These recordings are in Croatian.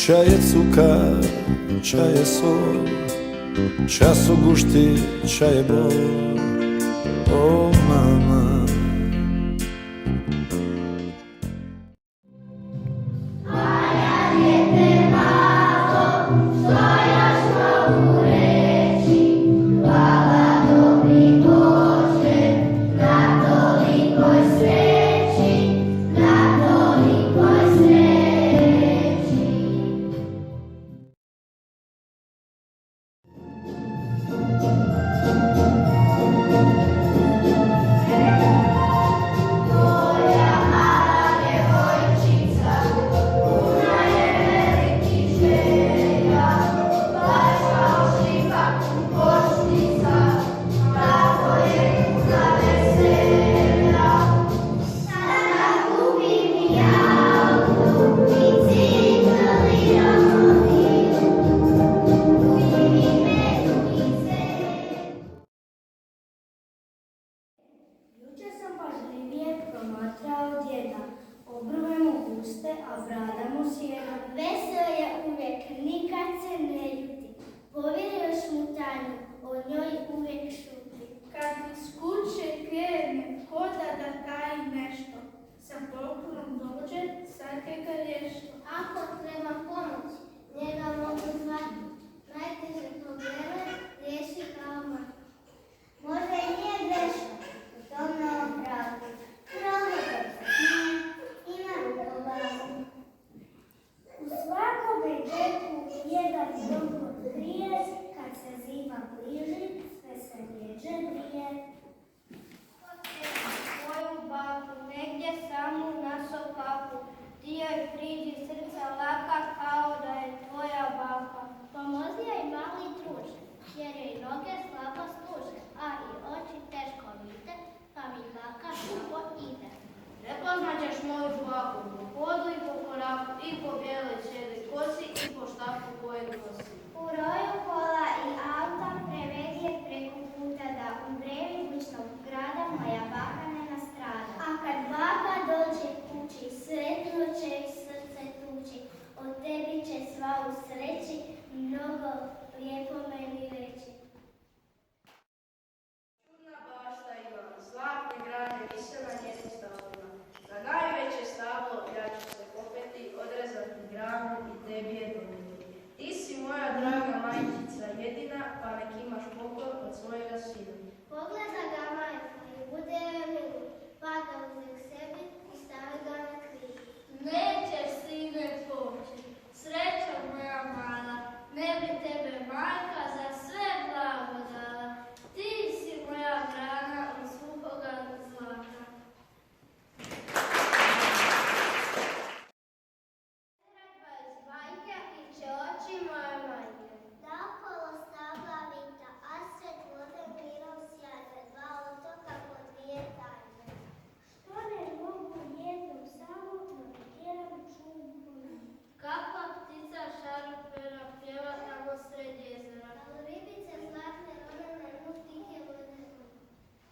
Čaj je cukar, čaj je sol, času gušti, čaj je bol. O mama, promatrao djeda, obrve mu guste, a brada mu sjeda. Veseo je uvijek, nikad se ne ljuti, povjeruješ mu tajnu, o njoj uvijek šuti. Kad iz kuće krene, hoda da taji nešto, sa poklonom dođe, sake ga rješto. Ako treba pomoć, njega mogu zvati, najteže probleme riješi kao mati. Možda i nije greška, u tom na opravdu. Kraljev ima rukovaru. U svakome džepu jedan dobro krije, kad se zima bliži, sve se rjeđe brije. Svoju babu, negdje samu na sokaku, ti joj priđi srca laka kao da je tvoja baka. Pomozi joj mali druže, jer joj noge slabo služe, a i oči teško vide, pa mi baka slabo ide. Ne poznaćeš moju babu, po hodu i po koraku, i po bijeloj cijeli kosi, i po štapu koje nosi. U roju kola i auta prevedje preko puta da u brevi bučnog grada moja baka ne nastrada. A kad baka dođe kući, sretno će ih srce tući, od tebi će sva u sreći mnogo lijepo meni reći. Čudna bašta ima, zlatne grane vise na njenim stablima. Na najveće stablo ja ću se popeti, odrezati granu i tebi je donijeti. Ti si moja draga majčica jedina, pa nek imaš pokor od svojega sina. Pogleda ga majka i bude joj milu, pa ga uzme k sebi i stavi ga na križ. Nećeš, sine, poći, srećo moja mala, ne bi tebe majka za sve blago dala. Ti si moja grana od suhoga zlata. Treba iz bajke i će oči moje majke. Naokolo stabla vita, a sred vode mirom sjajne, dva otoka po dvije tajne. Što ne mogu jednom samo, no tjeram čubu. Kakva ptica šarupera pjeva tamo sred jezera. Ali ribice zlatne one na dnu tihe vode.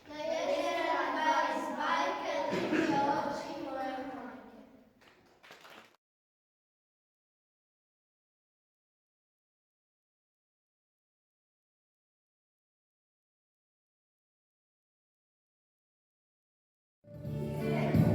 Na jezera dva iz bajke liče oči moje majke. Thank you.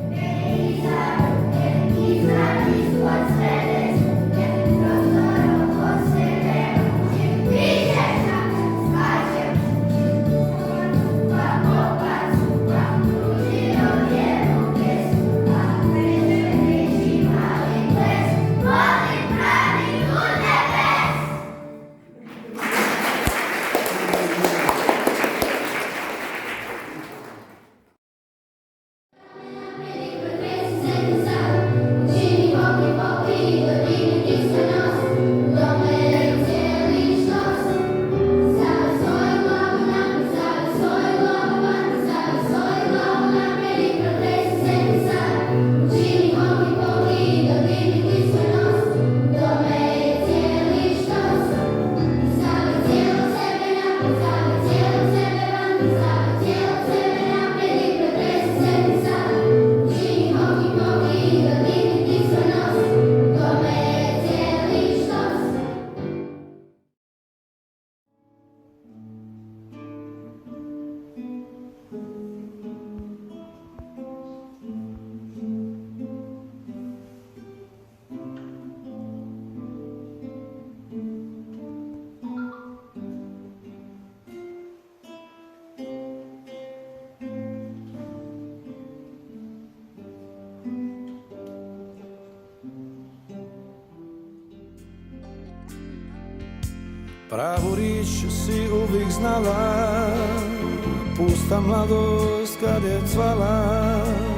pravu riječ si uvijek znala, pusta mladost kad je cvala.